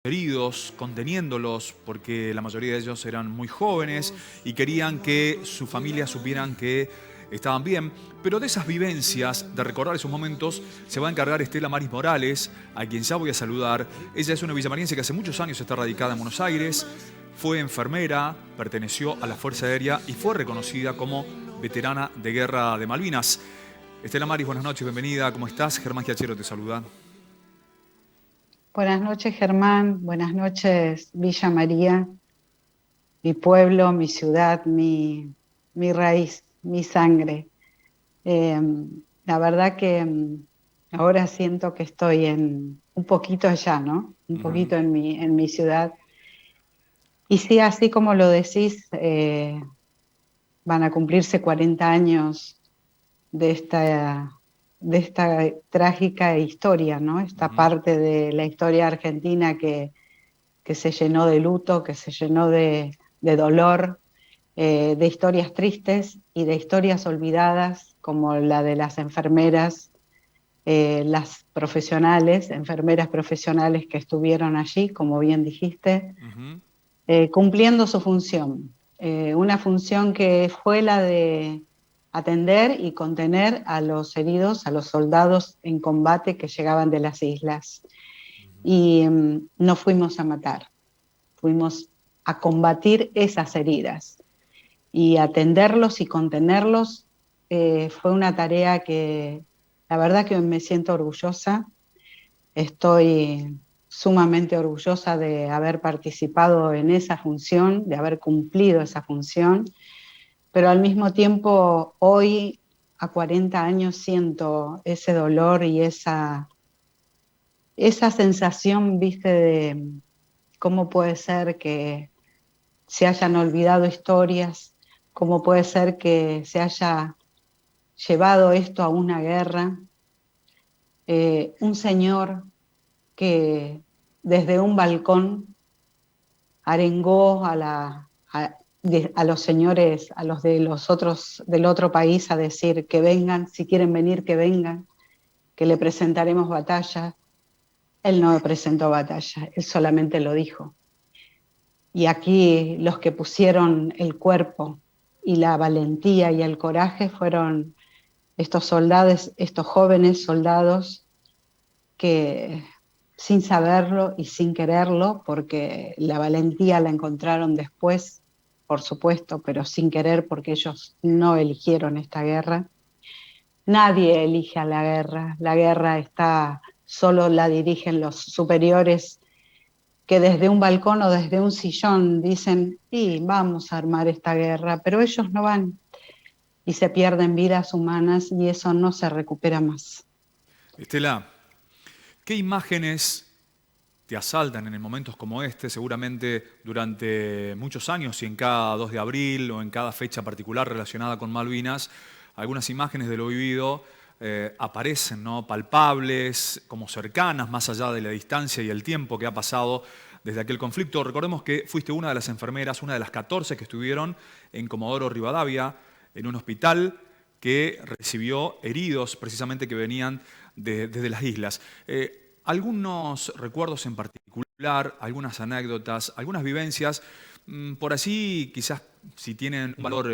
heridos, conteniéndolos, porque la mayoría de ellos eran muy jóvenes y querían que sus familias supieran que estaban bien. Pero de esas vivencias, de recordar esos momentos, se va a encargar Estela Maris Morales, a quien ya voy a saludar. Ella es una villamariense que hace muchos años está radicada en Buenos Aires, fue enfermera, perteneció a la Fuerza Aérea y fue reconocida como veterana de guerra de Malvinas. Estela Maris, buenas noches, bienvenida, ¿cómo estás? Germán Giachero te saluda. Buenas noches, Germán. Buenas noches, Villa María, mi pueblo, mi ciudad, mi raíz, mi sangre. Eh, la verdad que ahora siento que estoy un poquito allá, ¿no? Un Ujú. poquito en mi ciudad. Y sí, así como lo decís, van a cumplirse 40 años de de esta trágica historia, ¿no? Esta Ujú. parte de la historia argentina que se llenó de luto, que se llenó de dolor, de historias tristes y de historias olvidadas, como la de las enfermeras, las profesionales, enfermeras profesionales que estuvieron allí, como bien dijiste, Ujú. cumpliendo su función. Una función que fue la de atender y contener a los heridos, a los soldados en combate que llegaban de las islas. Y no fuimos a matar, fuimos a combatir esas heridas y atenderlos y contenerlos. Fue una tarea que la verdad que me siento orgullosa, estoy sumamente orgullosa de haber participado en esa función, de haber cumplido esa función, pero al mismo tiempo hoy, a 40 años, siento ese dolor y esa sensación, viste, de cómo puede ser que se hayan olvidado historias, cómo puede ser que se haya llevado esto a una guerra. Un señor que desde un balcón arengó a los señores, a los de los otros, del otro país a decir que vengan, si quieren venir, que vengan, que le presentaremos batalla. Él no presentó batalla, él solamente lo dijo. Y aquí los que pusieron el cuerpo y la valentía y el coraje fueron estos soldados, estos jóvenes soldados que sin saberlo y sin quererlo, porque la valentía la encontraron después, por supuesto, pero sin querer porque ellos no eligieron esta guerra. Nadie elige a la guerra está, solo la dirigen los superiores que desde un balcón o desde un sillón dicen, y vamos a armar esta guerra, pero ellos no van y se pierden vidas humanas y eso no se recupera más. Estela, ¿qué imágenes te asaltan en momentos como este? Seguramente durante muchos años y en cada 2 de abril o en cada fecha particular relacionada con Malvinas, algunas imágenes de lo vivido aparecen, ¿no? Palpables, como cercanas, más allá de la distancia y el tiempo que ha pasado desde aquel conflicto. Recordemos que fuiste una de las enfermeras, una de las 14 que estuvieron en Comodoro Rivadavia, en un hospital que recibió heridos precisamente que venían desde las islas. Algunos recuerdos en particular, algunas anécdotas, algunas vivencias, por allí quizás si tienen un valor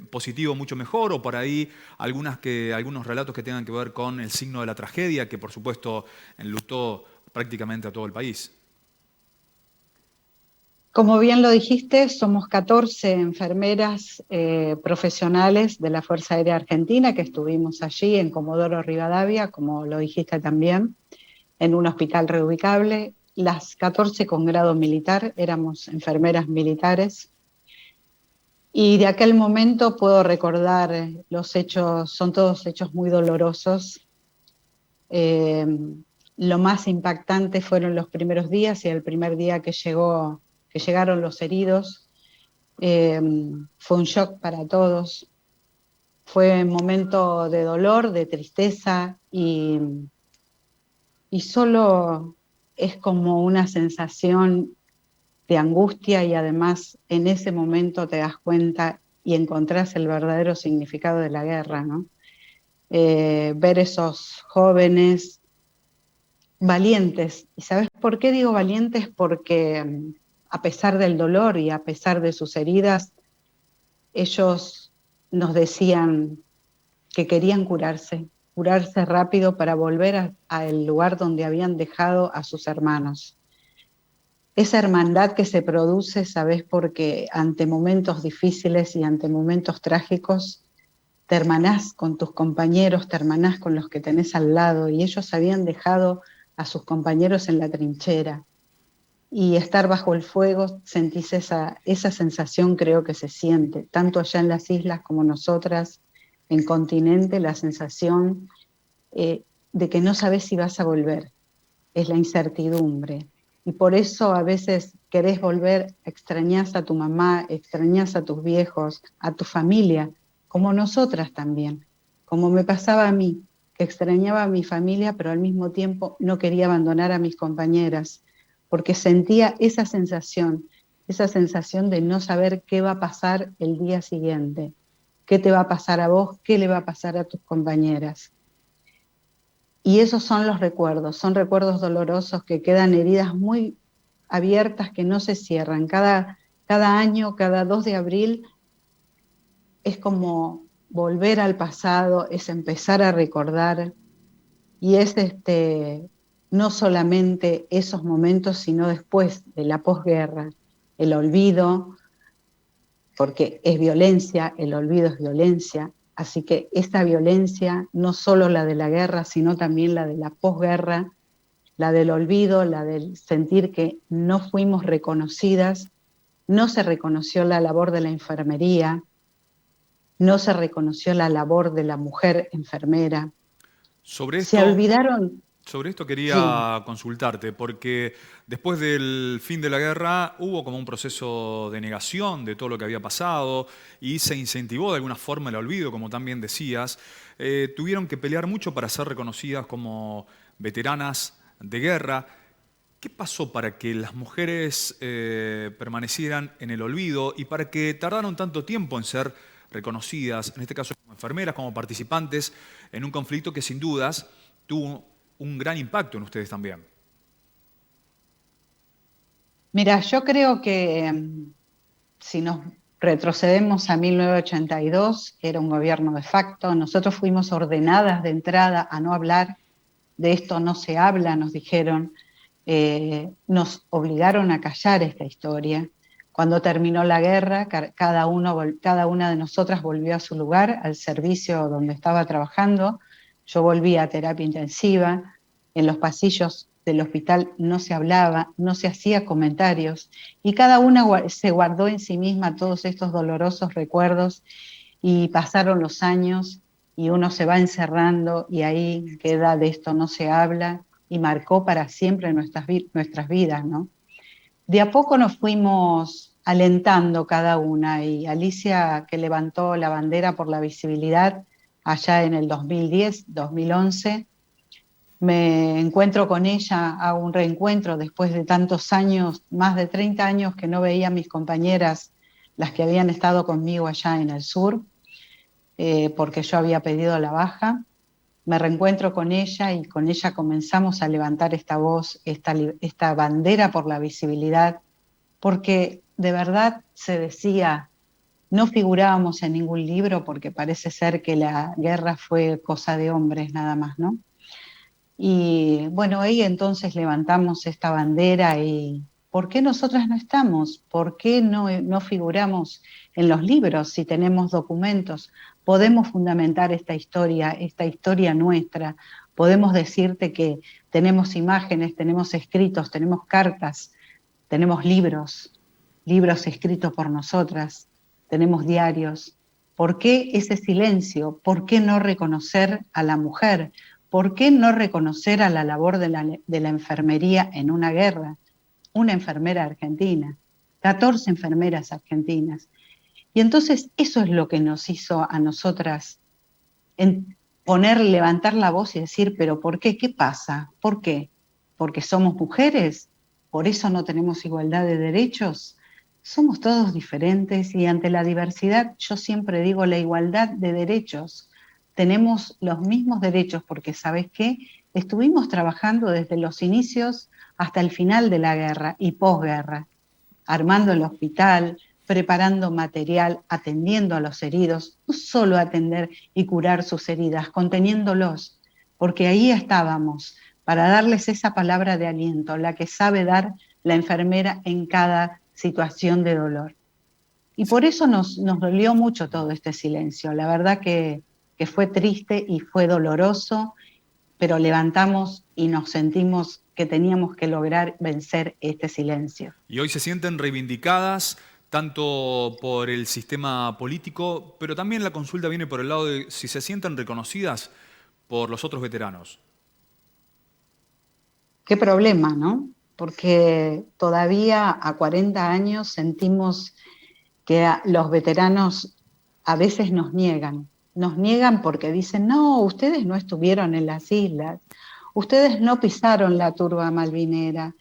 positivo mucho mejor, o por ahí algunos relatos que tengan que ver con el signo de la tragedia, que por supuesto enlutó prácticamente a todo el país. Como bien lo dijiste, somos 14 enfermeras profesionales de la Fuerza Aérea Argentina que estuvimos allí en Comodoro Rivadavia, como lo dijiste también, en un hospital reubicable. Las 14 con grado militar, éramos enfermeras militares. Y de aquel momento puedo recordar los hechos, son todos hechos muy dolorosos. Eh, lo más impactante fueron los primeros días y el primer día que llegaron los heridos. Eh, Fue un shock para todos, fue un momento de dolor, de tristeza y solo es como una sensación de angustia y además en ese momento te das cuenta y encontrás el verdadero significado de la guerra, ¿no? Ver esos jóvenes valientes. ¿Y sabes por qué digo valientes? Porque a pesar del dolor y a pesar de sus heridas, ellos nos decían que querían curarse rápido para volver al lugar donde habían dejado a sus hermanos. Esa hermandad que se produce, ¿sabes? Porque ante momentos difíciles y ante momentos trágicos, te hermanás con tus compañeros, te hermanás con los que tenés al lado, y ellos habían dejado a sus compañeros en la trinchera. Y estar bajo el fuego, sentís esa sensación, creo que se siente, tanto allá en las islas como nosotras, en continente, la sensación de que no sabes si vas a volver, es la incertidumbre. Y por eso a veces querés volver, extrañás a tu mamá, extrañás a tus viejos, a tu familia, como nosotras también, como me pasaba a mí, que extrañaba a mi familia, pero al mismo tiempo no quería abandonar a mis compañeras, porque sentía esa sensación de no saber qué va a pasar el día siguiente, qué te va a pasar a vos, qué le va a pasar a tus compañeras. Y esos son recuerdos dolorosos que quedan heridas muy abiertas que no se cierran. Cada año, cada 2 de abril, es como volver al pasado, es empezar a recordar, y es no solamente esos momentos, sino después de la posguerra, el olvido, porque es violencia, el olvido es violencia, así que esta violencia, no solo la de la guerra, sino también la de la posguerra, la del olvido, la del sentir que no fuimos reconocidas, no se reconoció la labor de la enfermería, no se reconoció la labor de la mujer enfermera, Sobre se esto, olvidaron, Sobre esto sí, quería consultarte, porque después del fin de la guerra hubo como un proceso de negación de todo lo que había pasado y se incentivó de alguna forma el olvido, como también decías. Tuvieron que pelear mucho para ser reconocidas como veteranas de guerra. ¿Qué pasó para que las mujeres permanecieran en el olvido y para que tardaron tanto tiempo en ser reconocidas, en este caso como enfermeras, como participantes en un conflicto que sin dudas tuvo un gran impacto en ustedes también? mira, yo creo que si nos retrocedemos a 1982, era un gobierno de facto, nosotros fuimos ordenadas de entrada a no hablar, de esto no se habla, nos dijeron, nos obligaron a callar esta historia. Cuando terminó la guerra, cada una de nosotras volvió a su lugar, al servicio donde estaba trabajando. Yo volví a terapia intensiva, en los pasillos del hospital no se hablaba, no se hacía comentarios, y cada una se guardó en sí misma todos estos dolorosos recuerdos, y pasaron los años y uno se va encerrando y ahí queda de esto no se habla, y marcó para siempre nuestras vidas, ¿no? De a poco nos fuimos alentando cada una, y Alicia, que levantó la bandera por la visibilidad allá en el 2010, 2011, me encuentro con ella, hago un reencuentro después de tantos años, más de 30 años que no veía a mis compañeras, las que habían estado conmigo allá en el sur, porque yo había pedido la baja. Me reencuentro con ella y con ella comenzamos a levantar esta voz, esta bandera por la visibilidad, porque de verdad se decía, no figurábamos en ningún libro porque parece ser que la guerra fue cosa de hombres nada más, ¿no? Y bueno, ahí entonces levantamos esta bandera y ¿por qué nosotras no estamos? ¿Por qué no figuramos en los libros si tenemos documentos? Podemos fundamentar esta historia nuestra. Podemos decirte que tenemos imágenes, tenemos escritos, tenemos cartas, tenemos libros escritos por nosotras, tenemos diarios. ¿Por qué ese silencio? ¿Por qué no reconocer a la mujer? ¿Por qué no reconocer a la labor de la enfermería en una guerra? Una enfermera argentina, 14 enfermeras argentinas. Y entonces eso es lo que nos hizo a nosotras levantar la voz y decir, pero ¿por qué? ¿Qué pasa? ¿Por qué? ¿Porque somos mujeres? ¿Por eso no tenemos igualdad de derechos? Somos todos diferentes y ante la diversidad, yo siempre digo la igualdad de derechos. Tenemos los mismos derechos porque, ¿sabes qué? estuvimos trabajando desde los inicios hasta el final de la guerra y posguerra, armando el hospital, preparando material, atendiendo a los heridos, no solo atender y curar sus heridas, conteniéndolos, porque ahí estábamos, para darles esa palabra de aliento, la que sabe dar la enfermera en cada situación de dolor. Y por eso nos dolió mucho todo este silencio. La verdad que fue triste y fue doloroso, pero levantamos y nos sentimos que teníamos que lograr vencer este silencio. Y hoy se sienten reivindicadas tanto por el sistema político, pero también la consulta viene por el lado de si se sienten reconocidas por los otros veteranos. Qué problema, ¿no? Porque todavía a 40 años sentimos que los veteranos a veces nos niegan porque dicen, no, ustedes no estuvieron en las islas, ustedes no pisaron la turba malvinera.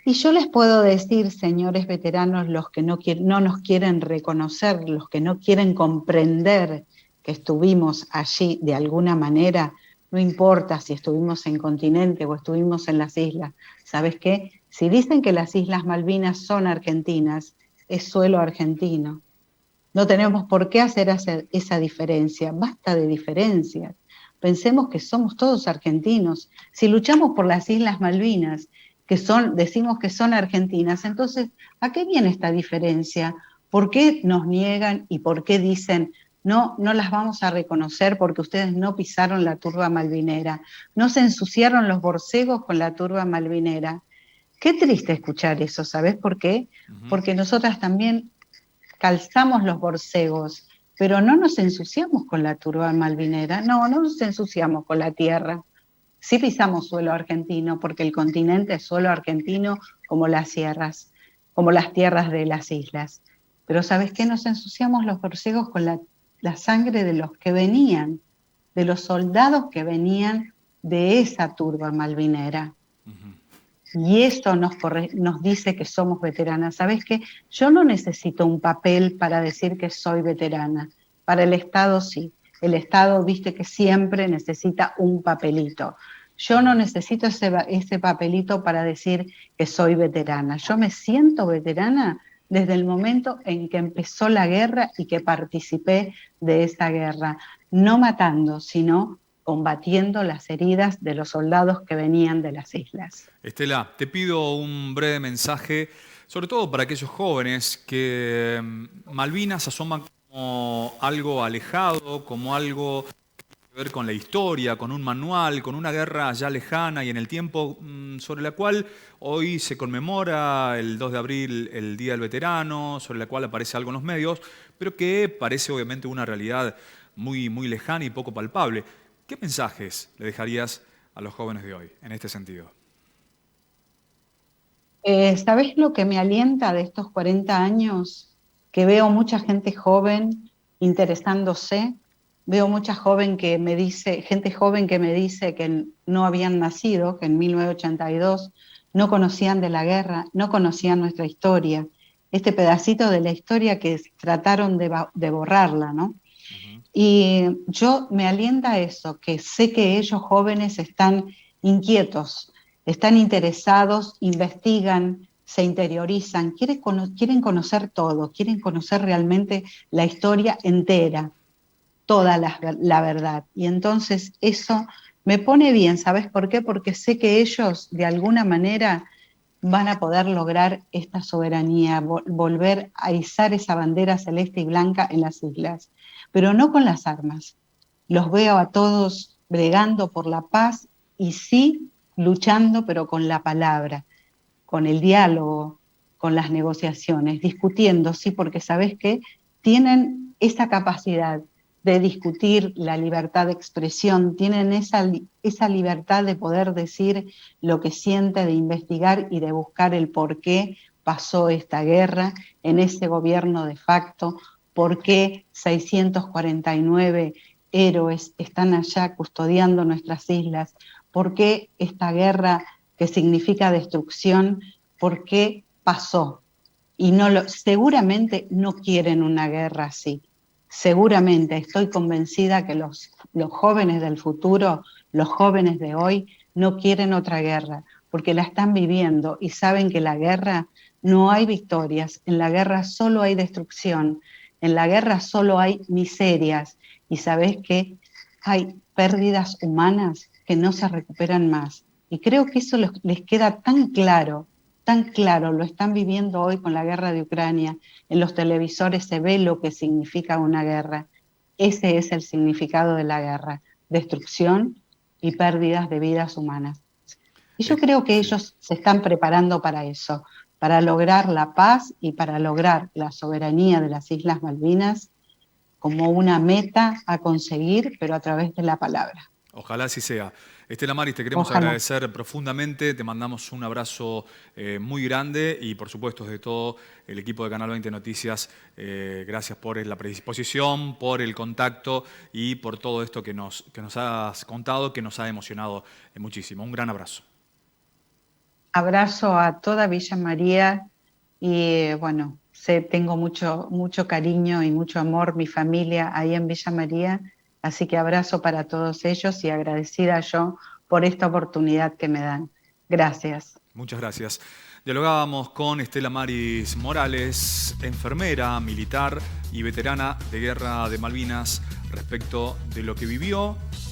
Y yo les puedo decir, señores veteranos, los que no nos quieren reconocer, los que no quieren comprender que estuvimos allí de alguna manera, no importa si estuvimos en continente o estuvimos en las islas. ¿Sabes qué? Si dicen que las Islas Malvinas son argentinas, es suelo argentino. No tenemos por qué hacer esa diferencia. Basta de diferencias. Pensemos que somos todos argentinos. Si luchamos por las Islas Malvinas, decimos que son argentinas, entonces, ¿a qué viene esta diferencia? ¿Por qué nos niegan y por qué dicen, no las vamos a reconocer porque ustedes no pisaron la turba malvinera, no se ensuciaron los borcegos con la turba malvinera? Qué triste escuchar eso, ¿sabes por qué? Porque nosotras también calzamos los borcegos, pero no nos ensuciamos con la turba malvinera, no nos ensuciamos con la tierra. Sí pisamos suelo argentino, porque el continente es suelo argentino como las sierras, como las tierras de las islas. Pero ¿sabes qué? Nos ensuciamos los borcegos con la sangre de los que venían, de los soldados que venían de esa turba malvinera. Y eso nos dice que somos veteranas. ¿Sabes qué? Yo no necesito un papel para decir que soy veterana. Para el Estado sí. El Estado, viste que siempre necesita un papelito. Yo no necesito ese papelito para decir que soy veterana. Yo me siento veterana desde el momento en que empezó la guerra y que participé de esa guerra. No matando, sino combatiendo las heridas de los soldados que venían de las islas. Estela, te pido un breve mensaje, sobre todo para aquellos jóvenes que Malvinas asoman como algo alejado, como algo que ver con la historia, con un manual, con una guerra ya lejana y en el tiempo sobre la cual hoy se conmemora el 2 de abril, el Día del Veterano, sobre la cual aparece algo en los medios, pero que parece obviamente una realidad muy, muy lejana y poco palpable. ¿Qué mensajes le dejarías a los jóvenes de hoy en este sentido? ¿Sabés lo que me alienta de estos 40 años? Que veo mucha gente joven interesándose, veo mucha gente joven que me dice que no habían nacido, que en 1982 no conocían de la guerra, no conocían nuestra historia, este pedacito de la historia que trataron de borrarla, ¿no? Y yo me alienta eso, que sé que ellos jóvenes están inquietos, están interesados, investigan, se interiorizan, quieren conocer todo, quieren conocer realmente la historia entera, toda la verdad. Y entonces eso me pone bien, ¿sabes por qué? Porque sé que ellos de alguna manera van a poder lograr esta soberanía, volver a izar esa bandera celeste y blanca en las islas, pero no con las armas. Los veo a todos bregando por la paz y sí luchando, pero con la palabra, con el diálogo, con las negociaciones, discutiendo, sí, porque sabes que tienen esa capacidad de discutir la libertad de expresión, tienen esa libertad de poder decir lo que siente, de investigar y de buscar el por qué pasó esta guerra en ese gobierno de facto, por qué 649 héroes están allá custodiando nuestras islas, por qué esta guerra que significa destrucción, por qué pasó. Y seguramente no quieren una guerra así. Seguramente, estoy convencida que los jóvenes del futuro los jóvenes de hoy no quieren otra guerra, porque la están viviendo y saben que la guerra no hay victorias, en la guerra solo hay destrucción, en la guerra solo hay miserias y sabes que hay pérdidas humanas que no se recuperan más. Y creo que eso les queda tan claro, lo están viviendo hoy con la guerra de Ucrania, en los televisores se ve lo que significa una guerra. Ese es el significado de la guerra, destrucción y pérdidas de vidas humanas. Y yo creo que Sí. ellos se están preparando para eso, para lograr la paz y para lograr la soberanía de las Islas Malvinas como una meta a conseguir, pero a través de la palabra. Ojalá así sea. Estela Maris, te queremos Ojalá. agradecer profundamente, te mandamos un abrazo muy grande y por supuesto desde todo el equipo de Canal 20 Noticias, gracias por la predisposición, por el contacto y por todo esto que nos has contado, que nos ha emocionado muchísimo. Un gran abrazo. Abrazo a toda Villa María y bueno, tengo mucho cariño y mucho amor, mi familia ahí en Villa María, así que abrazo para todos ellos y agradecida yo por esta oportunidad que me dan. Gracias. Muchas gracias. Dialogábamos con Estela Maris Morales, enfermera, militar y veterana de Guerra de Malvinas, respecto de lo que vivió